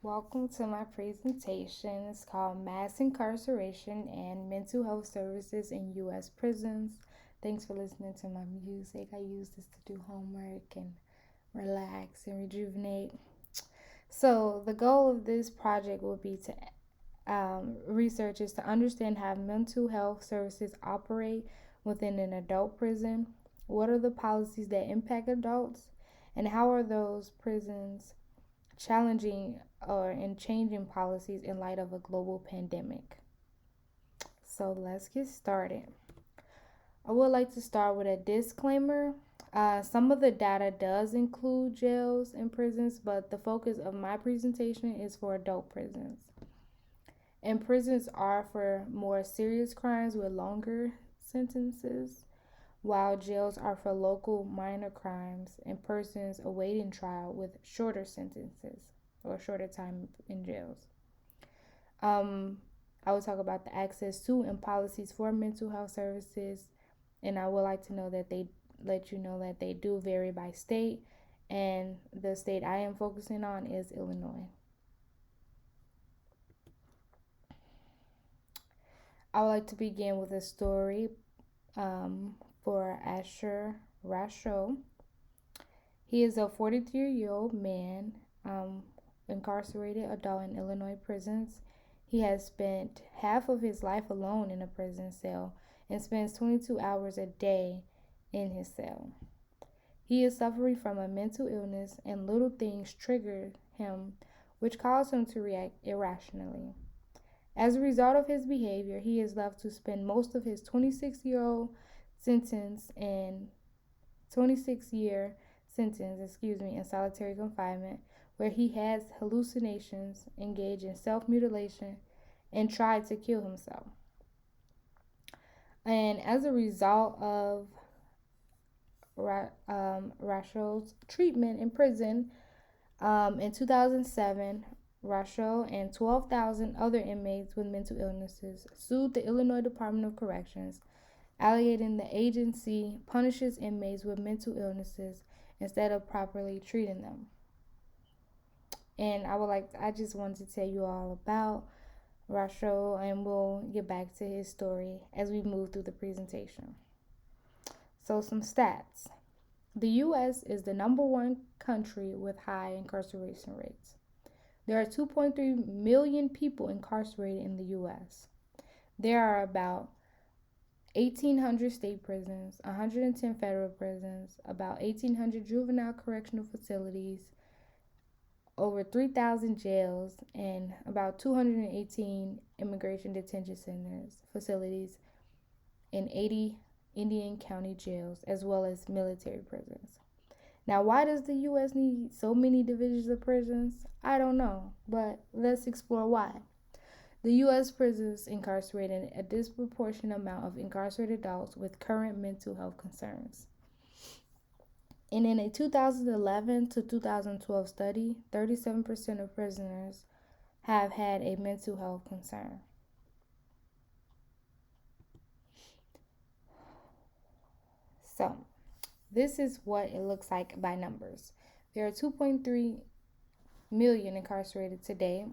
Welcome to my presentation. It's called Mass Incarceration and Mental Health Services in U.S. Prisons. Thanks for listening to my music. I use this to do homework and relax and rejuvenate. So, the goal of this project will be to research is to understand how mental health services operate within an adult prison. What are the policies that impact adults? And how are those prisons challenging and changing policies in light of a global pandemic? So let's get started. I would like to start with a disclaimer. Some of the data does include jails and prisons, but the focus of my presentation is for adult prisons. And prisons are for more serious crimes with longer sentences, while jails are for local minor crimes and persons awaiting trial with shorter sentences or shorter time in jails. I will talk about the access to and policies for mental health services, and I would like to know that they let you know that they do vary by state, and the state I am focusing on is Illinois. I would like to begin with a story for Ashoor Rasho. He is a 43-year-old man, incarcerated adult in Illinois prisons. He has spent half of his life alone in a prison cell and spends 22 hours a day in his cell. He is suffering from a mental illness, and little things trigger him, which cause him to react irrationally. As a result of his behavior, he is left to spend most of his 26-year sentence in 26-year sentence, in solitary confinement, where he has hallucinations, engaged in self-mutilation, and tried to kill himself. And as a result of Rasho's treatment in prison, in 2007, Rasho and 12,000 other inmates with mental illnesses sued the Illinois Department of Corrections, alleging the agency punishes inmates with mental illnesses instead of properly treating them. And I just wanted to tell you all about Rasho, and we'll get back to his story as we move through the presentation. So, some stats. The U.S. is the number one country with high incarceration rates. There are 2.3 million people incarcerated in the U.S. There are about 1,800 state prisons, 110 federal prisons, about 1,800 juvenile correctional facilities, over 3,000 jails, and about 218 immigration detention centers, facilities, and 80 Indian County jails, as well as military prisons. Now, why does the U.S. need so many divisions of prisons? I don't know, but let's explore why. The U.S. prisons incarcerate a disproportionate amount of incarcerated adults with current mental health concerns. And in a 2011 to 2012 study, 37% of prisoners have had a mental health concern. So, this is what it looks like by numbers. There are 2.3 million incarcerated today.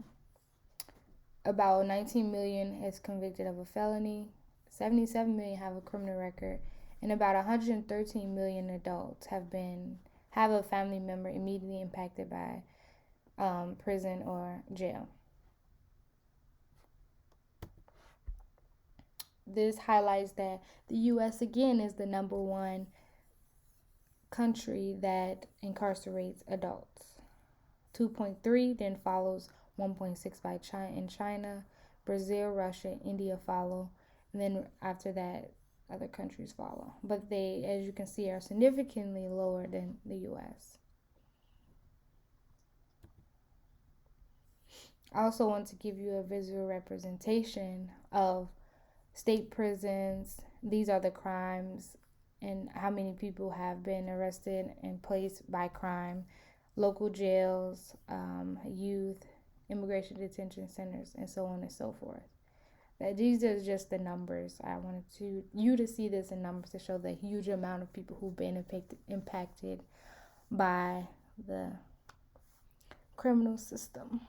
About 19 million is convicted of a felony. 77 million have a criminal record, and about 113 million adults have a family member immediately impacted by prison or jail. This highlights that the U.S. again is the number one country that incarcerates adults. 2.3 then follows 1.6 by China, Brazil, Russia, India follow, and then after that other countries follow. But they, as you can see, are significantly lower than the U.S. I also want to give you a visual representation of state prisons. These are the crimes and how many people have been arrested and placed by crime, local jails, youth, immigration detention centers, and so on and so forth. That these are just the numbers. I wanted you to see this in numbers to show the huge amount of people who've been impacted by the criminal system.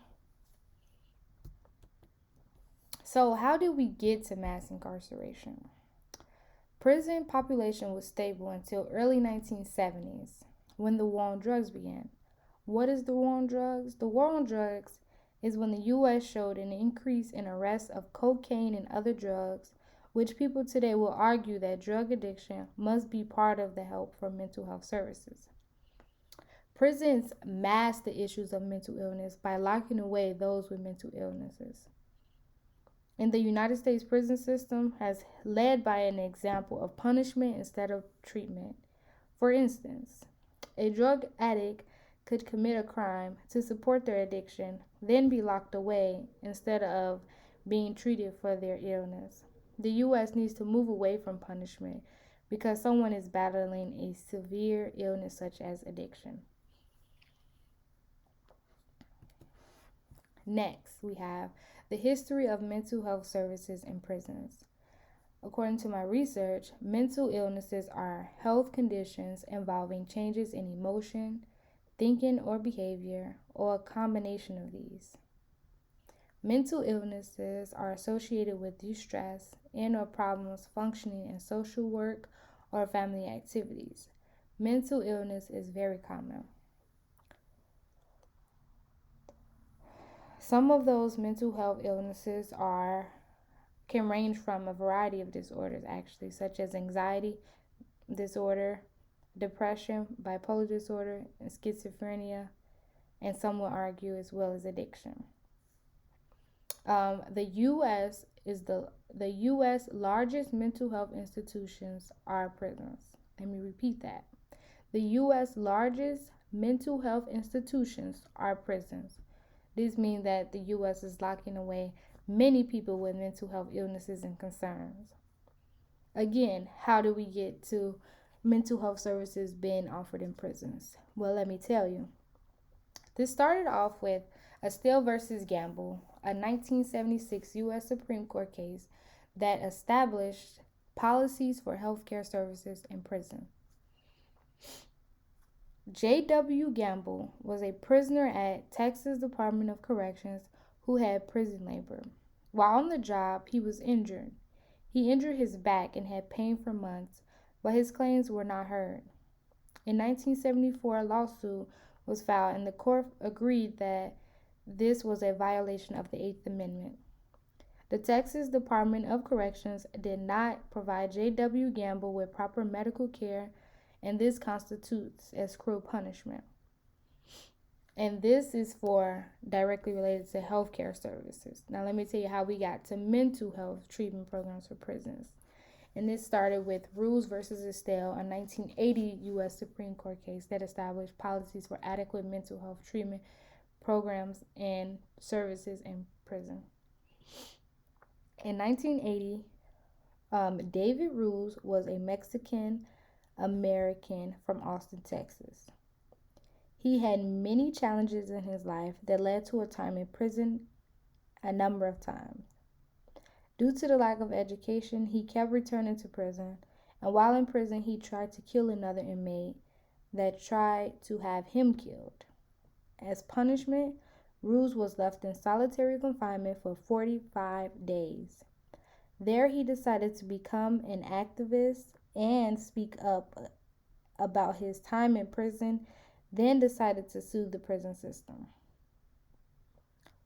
So, how did we get to mass incarceration? Prison population was stable until early 1970s when the war on drugs began. What is the war on drugs? The war on drugs is when the US showed an increase in arrests of cocaine and other drugs, which people today will argue that drug addiction must be part of the help for mental health services. Prisons mask the issues of mental illness by locking away those with mental illnesses. In the United States prison system has led by an example of punishment instead of treatment. For instance, a drug addict could commit a crime to support their addiction, then be locked away instead of being treated for their illness. The US needs to move away from punishment because someone is battling a severe illness such as addiction. Next, we have the history of mental health services in prisons. According to my research, mental illnesses are health conditions involving changes in emotion, thinking, or behavior, or a combination of these. Mental illnesses are associated with distress and or problems functioning in social work or family activities. Mental illness is very common. Some of those mental health illnesses can range from a variety of disorders actually, such as anxiety disorder, depression, bipolar disorder, and schizophrenia, and some will argue as well as addiction. The U.S. is the U.S. largest mental health institutions are prisons. Let me repeat that. The U.S. largest mental health institutions are prisons. This means that the U.S. is locking away many people with mental health illnesses and concerns. Again, how do we get to mental health services being offered in prisons? Well, let me tell you. This started off with Estelle versus Gamble, a 1976 U.S. Supreme Court case that established policies for healthcare services in prison. J.W. Gamble was a prisoner at Texas Department of Corrections who had prison labor. While on the job, he was injured. He injured his back and had pain for months, but his claims were not heard. In 1974, a lawsuit was filed, and the court agreed that this was a violation of the Eighth Amendment. The Texas Department of Corrections did not provide J.W. Gamble with proper medical care, and this constitutes as cruel punishment. And this is for directly related to healthcare services. Now, let me tell you how we got to mental health treatment programs for prisons. And this started with Rules versus Estelle, a 1980 U.S. Supreme Court case that established policies for adequate mental health treatment programs and services in prison. In 1980, David Rules was a Mexican American from Austin, Texas. He had many challenges in his life that led to a time in prison a number of times. Due to the lack of education, he kept returning to prison, and while in prison, he tried to kill another inmate that tried to have him killed. As punishment, Rules was left in solitary confinement for 45 days. There, he decided to become an activist and speak up about his time in prison, then decided to sue the prison system.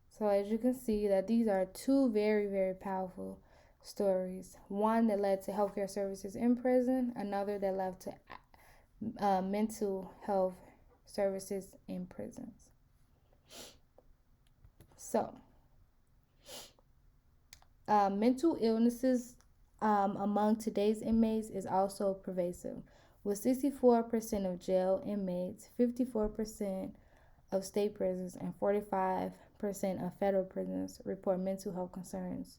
So as you can see that these are two very, very powerful stories. One that led to healthcare services in prison, another that led to mental health services in prisons. So, mental illnesses among today's inmates is also pervasive, with 64% of jail inmates, 54% of state prisons, and 45% of federal prisons report mental health concerns.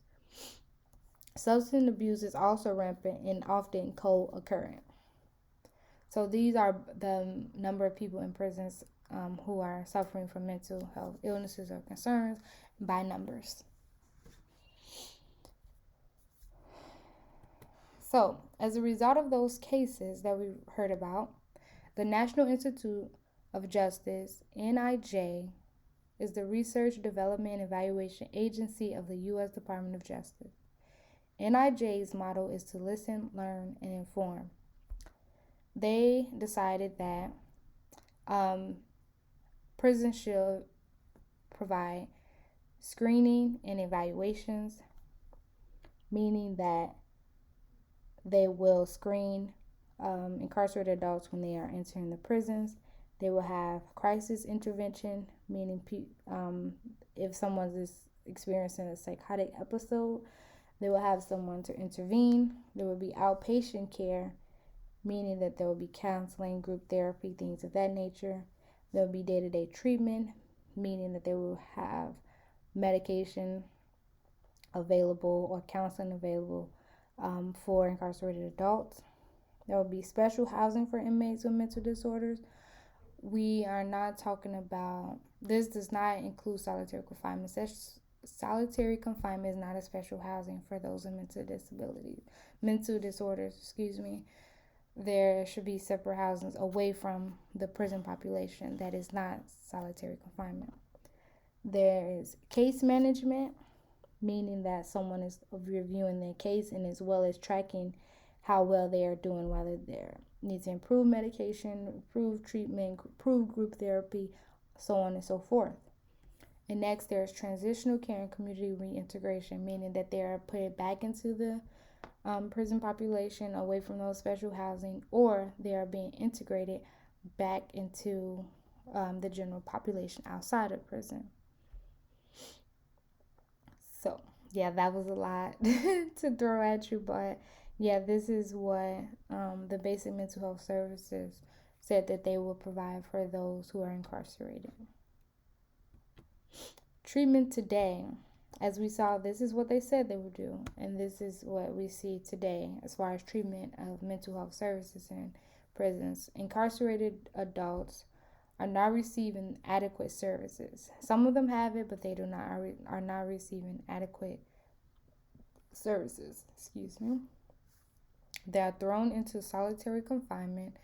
Substance abuse is also rampant and often co-occurring. So these are the number of people in prisons who are suffering from mental health illnesses or concerns by numbers. So, as a result of those cases that we heard about, the National Institute of Justice, NIJ, is the research, development, and evaluation agency of the U.S. Department of Justice. NIJ's motto is to listen, learn, and inform. They decided that prisons should provide screening and evaluations, meaning that they will screen incarcerated adults when they are entering the prisons. They will have crisis intervention, meaning if someone is experiencing a psychotic episode, they will have someone to intervene. There will be outpatient care, meaning that there will be counseling, group therapy, things of that nature. There will be day-to-day treatment, meaning that they will have medication available or counseling available for incarcerated adults. There will be special housing for inmates with mental disorders. We are not talking about, this does not include solitary confinement. Solitary confinement is not a special housing for those with mental disorders. There should be separate housings away from the prison population that is not solitary confinement. There is case management, meaning that someone is reviewing their case and as well as tracking how well they are doing, whether they need to improve medication, improve treatment, improve group therapy, so on and so forth. And next, there's transitional care and community reintegration, meaning that they are put back into the prison population away from those special housing, or they are being integrated back into the general population outside of prison. So, yeah, that was a lot to throw at you, but yeah, this is what the basic mental health services said that they will provide for those who are incarcerated. Treatment today, as we saw, this is what they said they would do, and this is what we see today as far as treatment of mental health services in prisons. Incarcerated adults are not receiving adequate services. Some of them have it, but they are not receiving adequate services. They are thrown into solitary confinement.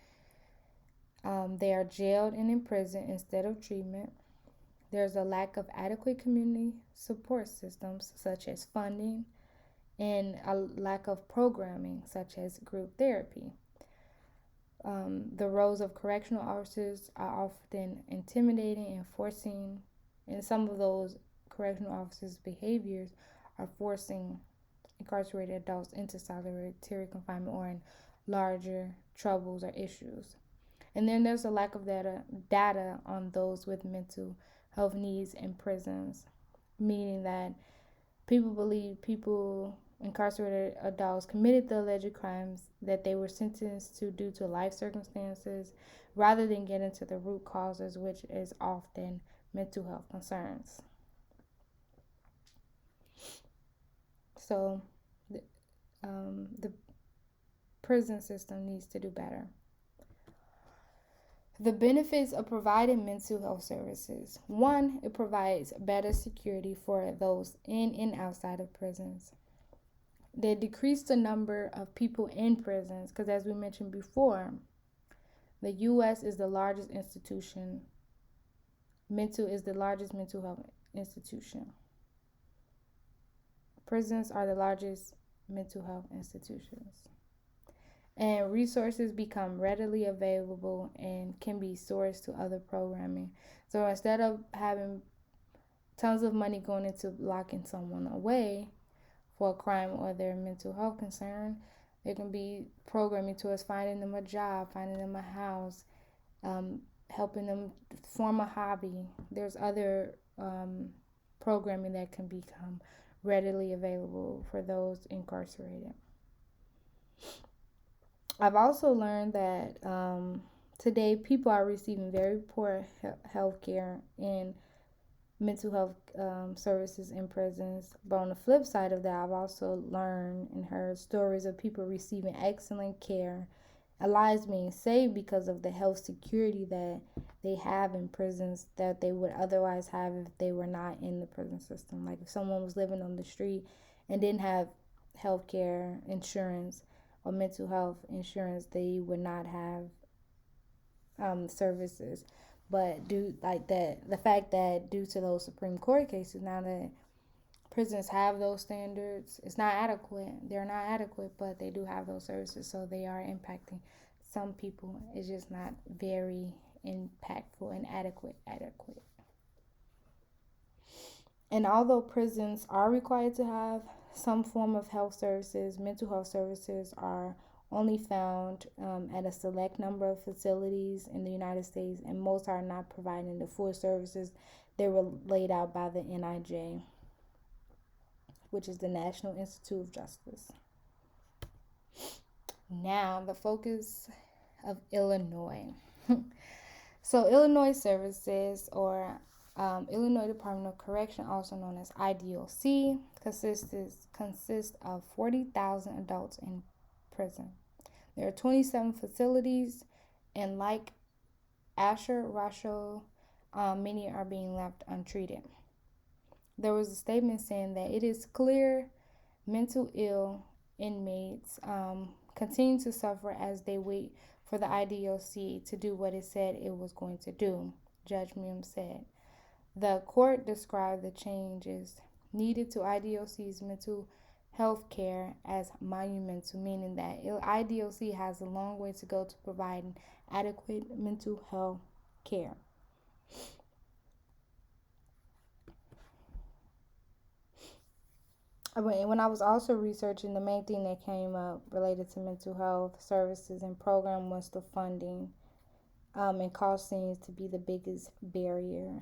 They are jailed and imprisoned instead of treatment. There's a lack of adequate community support systems, such as funding, and a lack of programming, such as group therapy. The roles of correctional officers are often intimidating and forcing, and some of those correctional officers' behaviors are forcing incarcerated adults into solitary confinement or in larger troubles or issues. And then there's a lack of data on those with mental health needs in prisons, meaning that people believe incarcerated adults committed the alleged crimes that they were sentenced to due to life circumstances rather than get into the root causes, which is often mental health concerns. So the prison system needs to do better. The benefits of providing mental health services. 1, it provides better security for those in and outside of prisons. They decrease the number of people in prisons because, as we mentioned before, the U.S. is the largest institution. Is the largest mental health institution. Prisons are the largest mental health institutions. And resources become readily available and can be sourced to other programming. So instead of having tons of money going into locking someone away for a crime or their mental health concern, it can be programming towards finding them a job, finding them a house, helping them form a hobby. There's other programming that can become readily available for those incarcerated. I've also learned that today people are receiving very poor health care and mental health services in prisons. But on the flip side of that, I've also learned and heard stories of people receiving excellent care and lives being saved because of the health security that they have in prisons that they would otherwise have if they were not in the prison system. Like if someone was living on the street and didn't have health care insurance or mental health insurance, they would not have services. But the fact that due to those Supreme Court cases, now that prisons have those standards, it's not adequate. They're not adequate, but they do have those services, so they are impacting some people. It's just not very impactful and adequate. And although prisons are required to have some form of health services, mental health services are only found at a select number of facilities in the United States, and most are not providing the full services they were laid out by the NIJ, which is the National Institute of Justice. Now, the focus of Illinois. So, Illinois Services, or Illinois Department of Correction, also known as IDOC, consists of 40,000 adults in prison. There are 27 facilities, and like Ashoor, Rasho, many are being left untreated. There was a statement saying that it is clear mental ill inmates continue to suffer as they wait for the IDOC to do what it said it was going to do, Judge Mims said. The court described the changes needed to IDOC's mental health care as monumental, meaning that IDOC has a long way to go to providing adequate mental health care. When I was also researching, the main thing that came up related to mental health services and program was the funding, and cost seems to be the biggest barrier.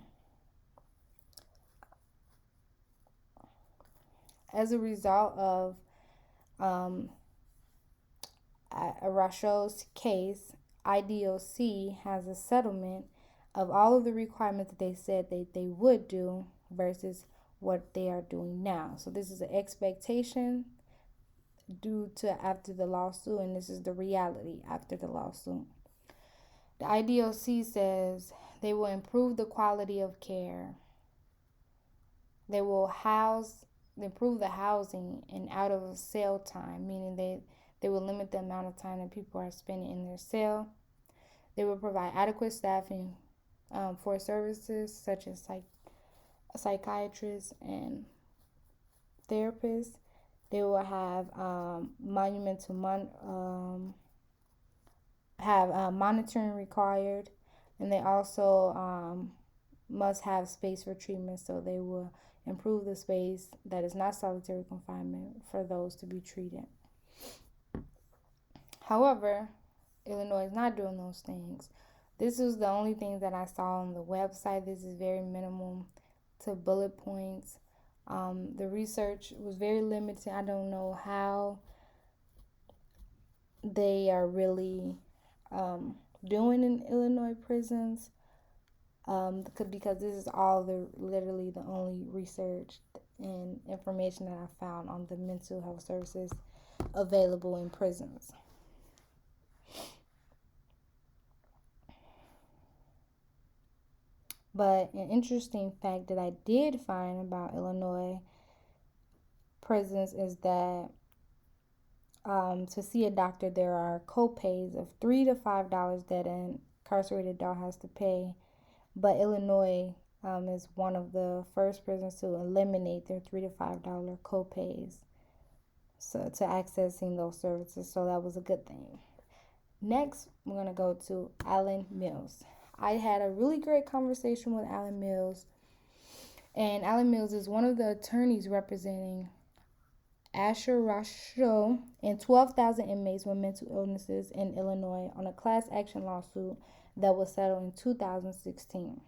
As a result of Rasho's case, IDOC has a settlement of all of the requirements that they said they would do versus what they are doing now. So this is an expectation due to after the lawsuit, and this is the reality after the lawsuit. The IDOC says they will improve the quality of care. They will improve the housing and out of cell time, meaning they will limit the amount of time that people are spending in their cell. They will provide adequate staffing for services such as psychiatrists and therapists. They will have monitoring required, and they also must have space for treatment, so they will improve the space that is not solitary confinement for those to be treated. However, Illinois is not doing those things. This is the only thing that I saw on the website. This is very minimal to bullet points. The research was very limited. I don't know how they are really doing in Illinois prisons, because this is literally the only research and information that I found on the mental health services available in prisons. But an interesting fact that I did find about Illinois prisons is that to see a doctor, there are co-pays of $3 to $5 that an incarcerated adult has to pay. But Illinois is one of the first prisons to eliminate their $3 to $5 co-pays, so to accessing those services. So that was a good thing. Next, we're going to go to Alan Mills. I had a really great conversation with Alan Mills, and Alan Mills is one of the attorneys representing Ashoor, Rasho, and 12,000 inmates with mental illnesses in Illinois on a class action lawsuit that was settled in 2016.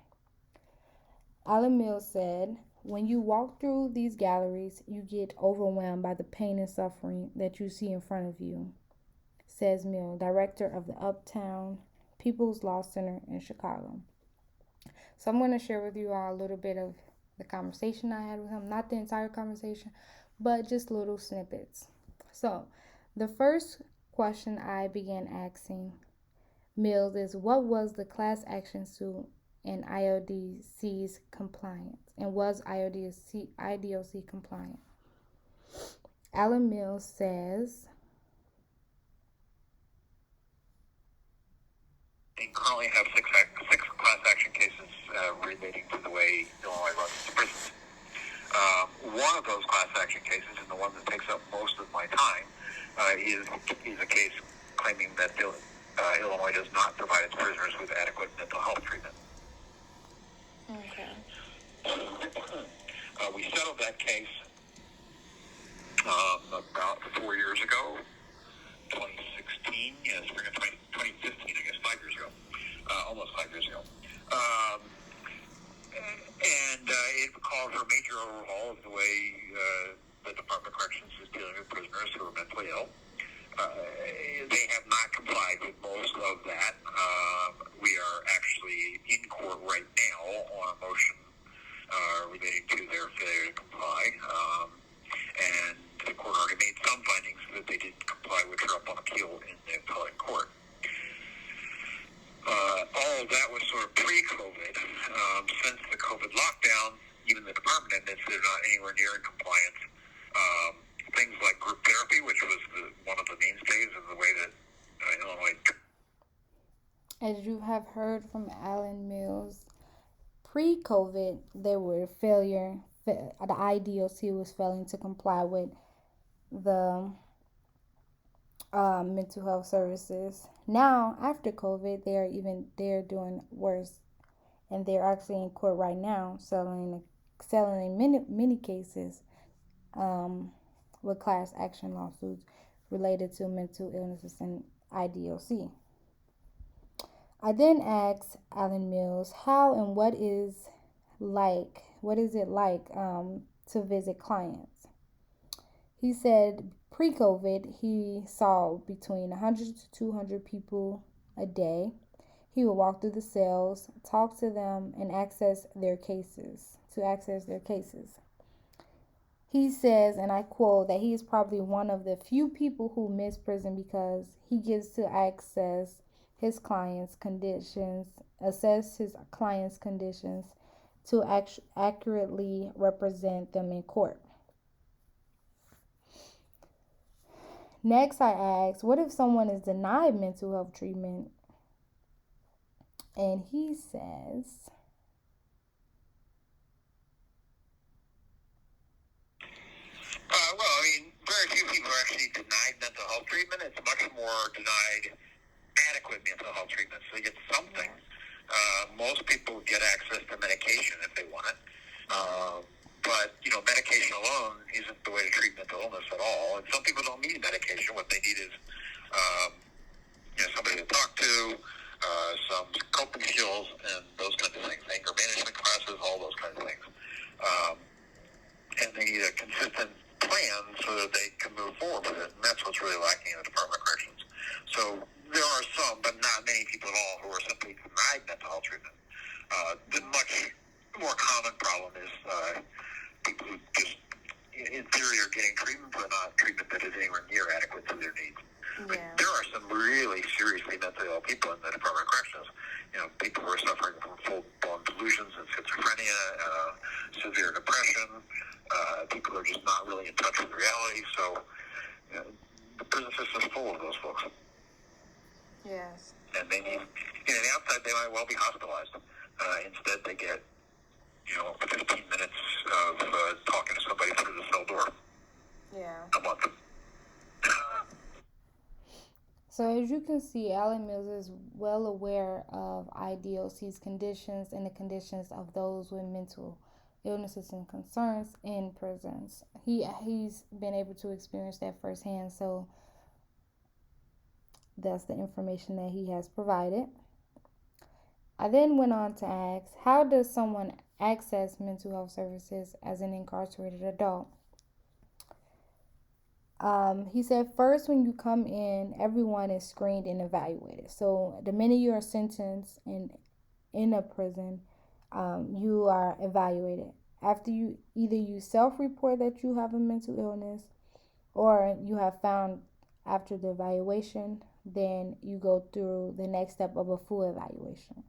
Alan Mills said, "When you walk through these galleries, you get overwhelmed by the pain and suffering that you see in front of you," says Mills, director of the Uptown People's Law Center in Chicago. So I'm going to share with you all a little bit of the conversation I had with him. Not the entire conversation, but just little snippets. So the first question I began asking Mills is, what was the class action suit and IODC's compliance? And was IDOC compliant? Alan Mills says, "They currently have six class action cases relating to the way Illinois runs its prisons. One of those class action cases, and the one that takes up most of my time, is a case claiming that Illinois does not provide its prisoners with adequate mental health treatment. Okay. We settled that case about 4 years ago, 2016, spring of 2015, I guess, 5 years ago, almost 5 years ago. And it called for a major overhaul of the way the Department of Corrections is dealing with prisoners who are mentally ill. They have not complied with most of that. We are actually in court right now on a motion relating to their failure to comply. And the court already made some findings that they didn't comply, which are up on appeal in the appellate court. All of that was sort of pre-COVID. Since the COVID lockdown, even the department admits they're not anywhere near in compliance. Things like group therapy, which was one of the mainstays of the way that Illinois... As you have heard from Alan Mills, pre-COVID, there were failure. The IDOC was failing to comply with the mental health services. Now, after COVID, they're doing worse, and they're actually in court right now, selling many cases with class action lawsuits related to mental illnesses and IDOC. I then asked Alan Mills how and what is it like to visit clients. He said pre-COVID, he saw between 100 to 200 people a day. He would walk through the cells, talk to them, and access their cases. He says, and I quote, that he is probably one of the few people who miss prison because he gets to access his clients' conditions, assess his clients' conditions to accurately represent them in court. Next, I asked, what if someone is denied mental health treatment? And he says, very few people are actually denied mental health treatment. It's much more denied adequate mental health treatment. So they get something. Most people get access to medication if they want it. But, medication alone isn't the way to treat mental illness at all. And some people don't need medication. What they need is, somebody to talk to, some coping skills, and those kinds of things. Anger management classes, all those kinds of things. And they need a consistent plan so that they can move forward with it. And that's what's really lacking in the Department of Corrections. So there are some, but not many people at all, who are simply denied mental health treatment. The much more common problem is people who just, in theory, are getting treatment, but not treatment that is anywhere near adequate to their needs. Yeah. There are some really seriously mentally ill people in the Department of Corrections. People who are suffering from full-blown delusions and schizophrenia, severe depression. People who are just not really in touch with reality. So the prison system is full of those folks. Yes. And they need, the outside, they might well be hospitalized. Instead, they get, 15 minutes of talking to somebody through the cell door. Yeah. A month. So as you can see, Alan Mills is well aware of IDOC's conditions and the conditions of those with mental illnesses and concerns in prisons. He's been able to experience that firsthand, so that's the information that he has provided. I then went on to ask, how does someone access mental health services as an incarcerated adult? He said, first, when you come in, everyone is screened and evaluated. So the minute you are sentenced in a prison, you are evaluated. After you self-report that you have a mental illness, or you have found after the evaluation, then you go through the next step of a full evaluation.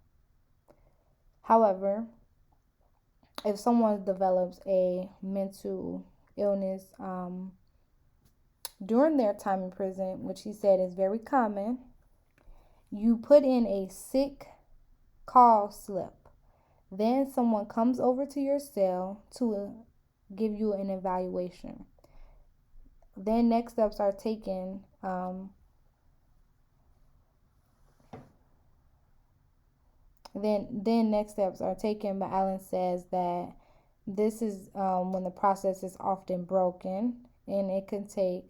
However, if someone develops a mental illness during their time in prison, which he said is very common, you put in a sick call slip. Then someone comes over to your cell to give you an evaluation. Then next steps are taken. Then next steps are taken. But Allen says that this is when the process is often broken, and it can take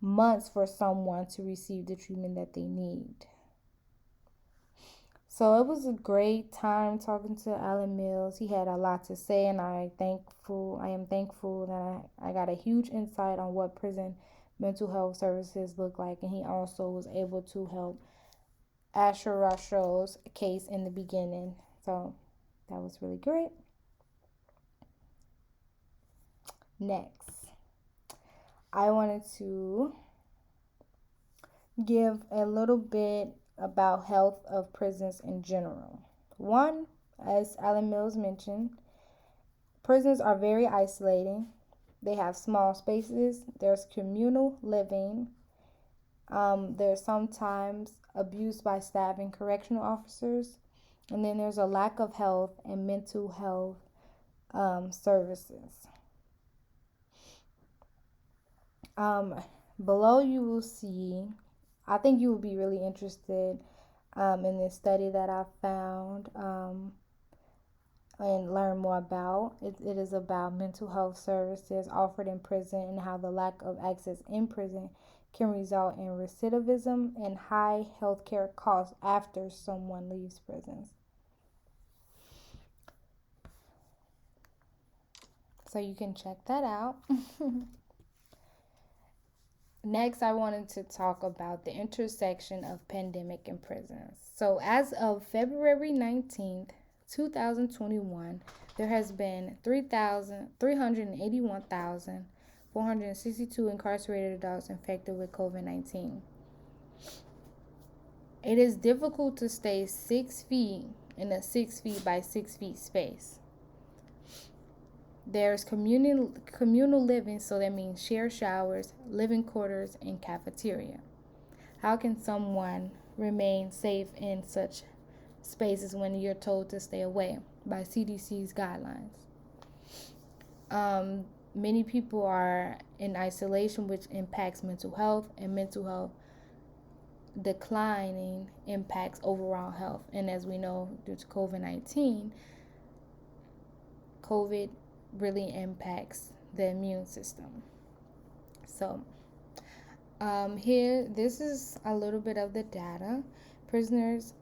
months for someone to receive the treatment that they need. So it was a great time talking to Alan Mills. He had a lot to say, and I am thankful that I got a huge insight on what prison mental health services look like, and he also was able to help Ashoor Rasho's case in the beginning. So that was really great. Next, I wanted to give a little bit about health of prisons in general. One, as Alan Mills mentioned, prisons are very isolating. They have small spaces. There's communal living. There's sometimes abuse by staff and correctional officers. And then there's a lack of health and mental health services. Below you will see, I think you will be really interested in this study that I found and learn more about. It is about mental health services offered in prison and how the lack of access in prison can result in recidivism and high healthcare costs after someone leaves prisons. So you can check that out. Next, I wanted to talk about the intersection of pandemic and prisons. So as of February 19th, 2021, there has been 381,462 incarcerated adults infected with COVID-19. It is difficult to stay 6 feet in a 6 feet by 6 feet space. There's communal living, so that means shared showers, living quarters, and cafeteria. How can someone remain safe in such spaces when you're told to stay away by CDC's guidelines? Many people are in isolation, which impacts mental health, and mental health declining impacts overall health. And as we know, due to COVID-19, COVID really impacts the immune system. So here, this is a little bit of the data. Prisoners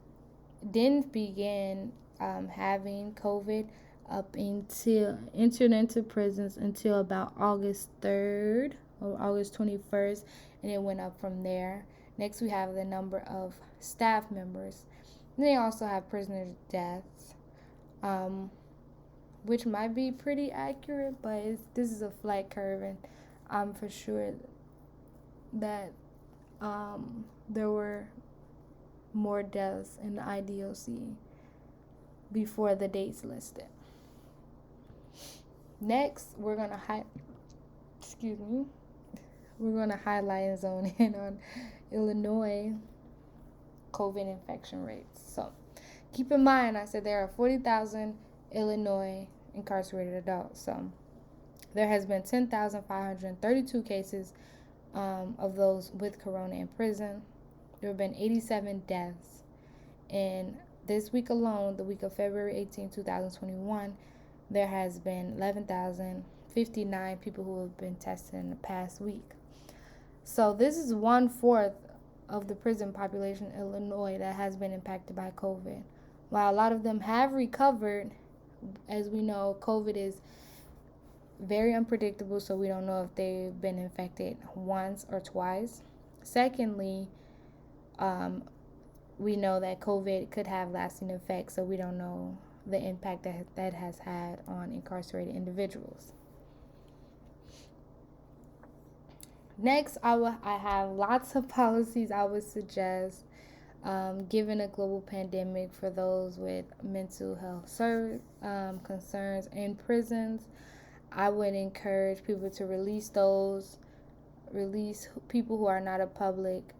didn't begin having COVID entered into prisons until about August 3rd or August 21st, and it went up from there. Next, we have the number of staff members. And they also have prisoner deaths, which might be pretty accurate, but this is a flat curve, and I'm for sure that there were more deaths in the IDOC before the dates listed. Next, we're gonna highlight and zone in on Illinois COVID infection rates. So keep in mind, I said there are 40,000 Illinois incarcerated adults. So there has been 10,532 cases of those with corona in prison. There have been 87 deaths. And this week alone, the week of February 18, 2021, there has been 11,059 people who have been tested in the past week. So this is 1/4 of the prison population in Illinois that has been impacted by COVID. While a lot of them have recovered, as we know, COVID is very unpredictable, so we don't know if they've been infected once or twice. Secondly, we know that COVID could have lasting effects, so we don't know the impact that has had on incarcerated individuals. Next, I have lots of policies I would suggest, given a global pandemic, for those with mental health concerns in prisons. I would encourage people to release people who are not a public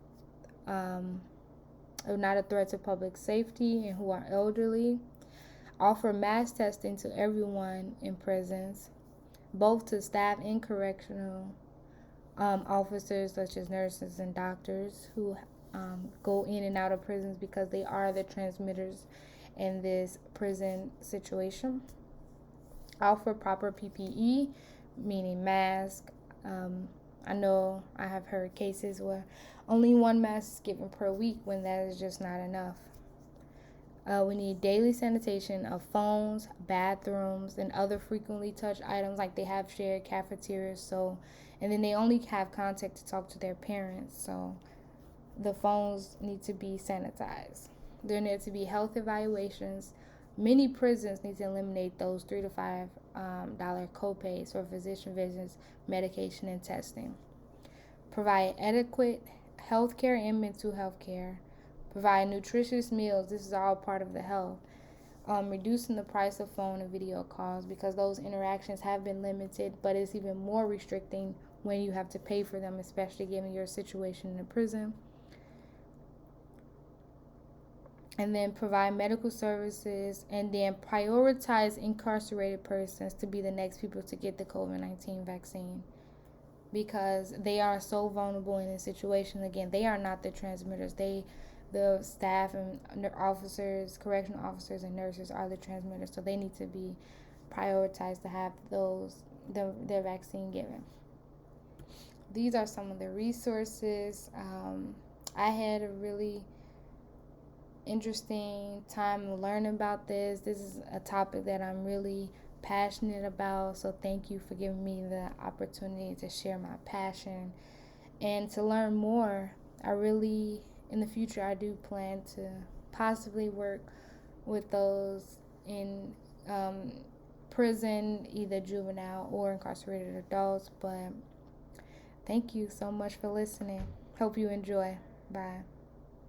not a threat to public safety, and who are elderly. Offer mass testing to everyone in prisons, both to staff and correctional officers such as nurses and doctors who go in and out of prisons because they are the transmitters in this prison situation. Offer proper PPE, meaning mask. I know I have heard cases where only one mask is given per week when that is just not enough. We need daily sanitation of phones, bathrooms, and other frequently touched items, like they have shared cafeterias. So, and then they only have contact to talk to their parents. So, the phones need to be sanitized. There need to be health evaluations. Many prisons need to eliminate those $3 to $5 copays for physician visits, medication, and testing. Provide adequate health care and mental health care. Provide nutritious meals. This is all part of the health. Reducing the price of phone and video calls, because those interactions have been limited, but it's even more restricting when you have to pay for them, especially given your situation in the prison. And then provide medical services, and then prioritize incarcerated persons to be the next people to get the COVID-19 vaccine, because they are so vulnerable in this situation. Again, they are not the transmitters. The staff and officers, correctional officers and nurses are the transmitters, so they need to be prioritized to have their vaccine given. These are some of the resources. I had a really interesting time learning about this. This is a topic that I'm really passionate about, so thank you for giving me the opportunity to share my passion and to learn more. In the future, I do plan to possibly work with those in prison, either juvenile or incarcerated adults. But thank you so much for listening. Hope you enjoy. Bye.